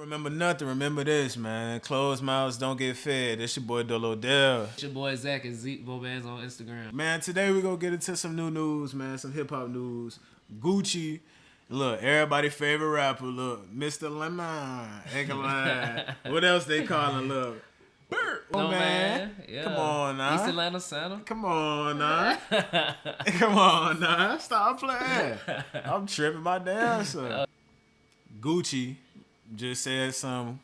Remember nothing. Remember this, man. Closed mouths don't get fed. That's your boy Dolo Dell. It's your boy Zach and Zeke Bobands on Instagram. Man, today we gonna get into some new news, man. Some hip hop news. Gucci. Look, everybody favorite rapper. Look, Mr. Lemon. Ain't gonna lie. What else they calling? Look. Bert. Oh, No, man. Yeah. Come on now. East Atlanta Santa. Come on now. Come on now. Stop playing. I'm tripping my damn self. Gucci just said some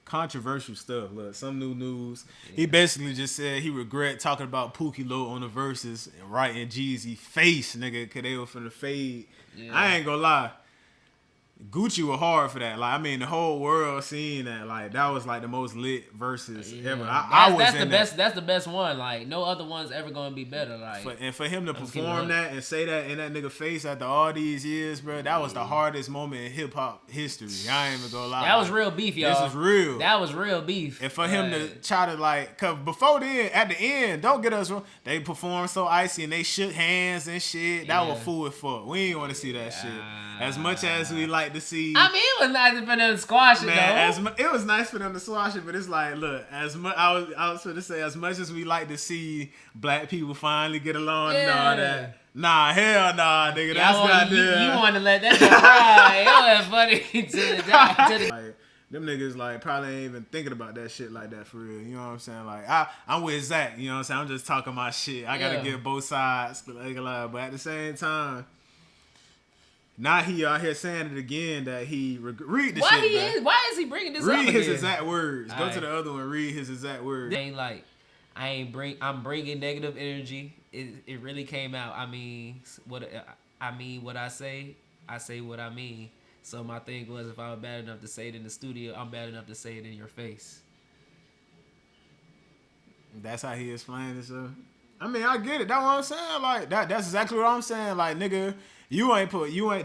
controversial stuff. Look, some new news. Yeah. He basically just said he regret talking about Pookie Low on the Versuz and right in Jeezy face, nigga, cause they were finna fade. Yeah. I ain't gonna lie. Gucci was hard for that. Like, I mean, the whole world seeing that. Like, that was like the most lit Versuz ever. That's the best one. Like, no other one's ever gonna be better. Like, for him to perform that and say that in that nigga face after all these years, bro, that was the hardest moment in hip hop history. I ain't even gonna lie. That was real beef, y'all. This is real. That was real beef. And for him to try to like, cause before then, at the end, don't get us wrong, they performed so icy and they shook hands and shit. That was fool as fuck. We ain't want to see that shit. As much as we like to see. I mean, it was nice for them to squash it, though. It was nice for them to squash it, but it's like, look, as much I was going to say, as much as we like to see black people finally get along and all that. Nah, hell nah, nigga. That's not there. You want to let that ride. It was funny. Like, them niggas like probably ain't even thinking about that shit like that for real. You know what I'm saying? Like I'm with Zach. You know what I'm saying? I'm just talking my shit. I gotta get both sides. But at the same time, now he out here saying it again that he read the shit. Why is he bringing this up again? Read his again? Exact words. Go to the other one. Read his exact words. Ain't like I'm bringing negative energy. It really came out. I mean what I say what I mean. So my thing was, if I was bad enough to say it in the studio, I'm bad enough to say it in your face. That's how he explained it, so. I mean, I get it. That's what I'm saying. Like that's exactly what I'm saying. Like, nigga, you ain't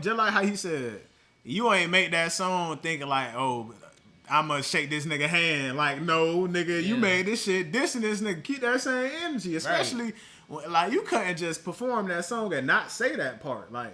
just like how he said, you ain't make that song thinking like, oh, I'ma shake this nigga hand. Like, no, nigga, you made this shit dissing this nigga. Keep that same energy, especially like you couldn't just perform that song and not say that part. Like.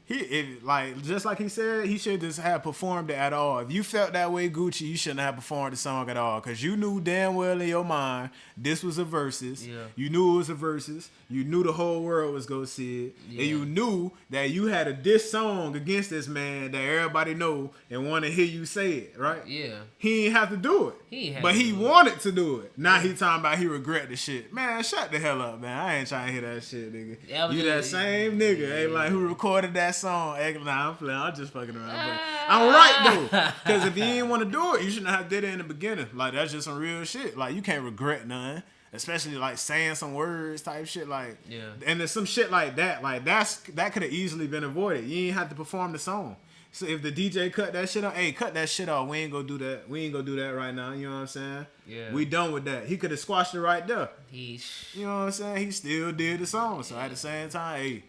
Just like he said, he should just have performed it at all. If you felt that way, Gucci, you shouldn't have performed the song at all. Because you knew damn well in your mind this was a Versuz. Yeah. You knew it was a Versuz. You knew the whole world was going to see it. Yeah. And you knew that you had a diss song against this man that everybody know and want to hear you say it, right? Yeah. He ain't have to do it. But he wanted to do it. Now he talking about he regret the shit. Man, shut the hell up, man. I ain't trying to hear that shit, nigga. Yeah, you that same nigga, like who recorded that song. Nah, I'm playing. I'm just fucking around. But I'm right, though. Because if you ain't want to do it, you shouldn't have did it in the beginning. Like, that's just some real shit. Like, you can't regret nothing. Especially, like, saying some words type shit. Like, and there's some shit like that. Like, that could have easily been avoided. You ain't have to perform the song. So if the DJ cut that shit off, hey, cut that shit off. We ain't gonna do that. We ain't gonna do that right now. You know what I'm saying? Yeah. We done with that. He could have squashed it right there. You know what I'm saying? He still did the song. So at the same time, hey,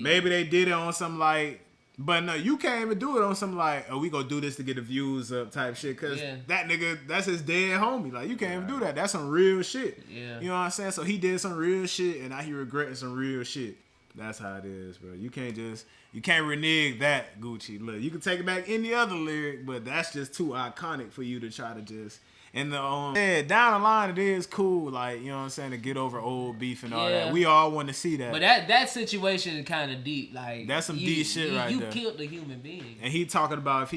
maybe they did it on some like, but no, you can't even do it on some like, oh, we gonna do this to get the views up type shit. Cause that nigga, that's his dead homie. Like, you can't even do that. That's some real shit. Yeah. You know what I'm saying? So he did some real shit and now he regretting some real shit. That's how it is, bro. You can't renege that, Gucci. Look, you can take it back any other lyric, but that's just too iconic for you to try to just. And down the line, it is cool, like, you know what I'm saying, to get over old beef and all that. We all want to see that. But that situation is kind of deep. Like, that's some deep shit right there. You killed a human being. And he talking about if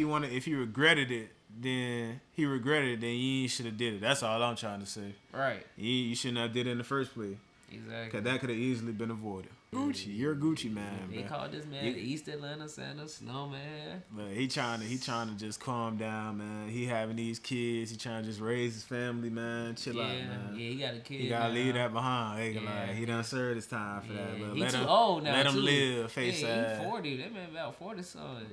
he regretted it, then you should have did it. That's all I'm trying to say. Right. You shouldn't have did it in the first place. Exactly. Because that could have easily been avoided. Gucci, you're a Gucci man. They called this man the East Atlanta Santa Snowman. But he trying to just calm down, man. He having these kids. He trying to just raise his family, man. Chill out, man. Yeah, he got a kid. He gotta leave that behind. He done served his time for that. But he too old now. Let him live. Face He 40. That man about 40 something.